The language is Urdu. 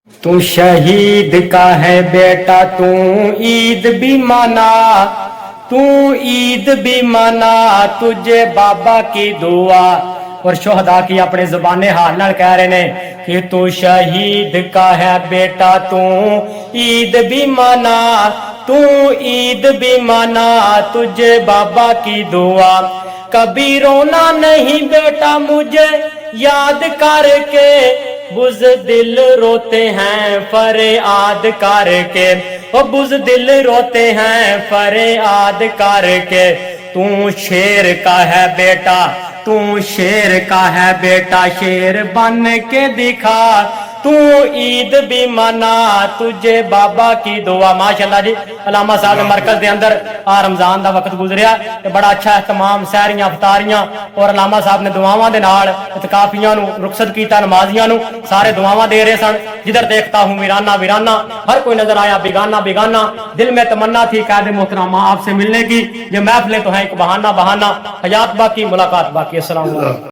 تو شہید کا ہے بیٹا تو عید بھی منا، تو عید بھی منا، تجھے بابا کی دعا۔ اور شہداء کی اپنے زبان حال نال کہہ رہے ہیں کہ تو شہید کا ہے بیٹا تو عید بھی منا، تو عید بھی منا، تجھے بابا کی دعا۔ کبھی رونا نہیں بیٹا مجھے یاد کر کے، بزدل روتے ہیں فریاد کر کے، وہ بزدل روتے ہیں فریاد کر کے۔ تو شیر کا ہے بیٹا، تو شیر کا ہے بیٹا، شیر بن کے دکھا، تو عید بھی منا، تجھے بابا کی دعا۔ ماشاءاللہ جی، علامہ صاحب مرکز دے اندر رمضان دا وقت گزریا، بڑا اچھا اہتمام، سحریاں افطاریاں، اور علامہ صاحب نے دعاواں دے نال اعتکافیاں نو رخصت کیتا، نمازیاں نو سارے دعاواں دے رہے سن۔ جدھر دیکھتا ہوں ویرانہ ویرانہ، ہر کوئی نظر آیا بیگانہ بیگانہ۔ دل میں تمنا تھی قائد محترمہ آپ سے ملنے کی، یہ محفلیں تو ہیں ایک بہانہ بہانہ، حیات باقی ملاقات باقی۔ السلام علیکم۔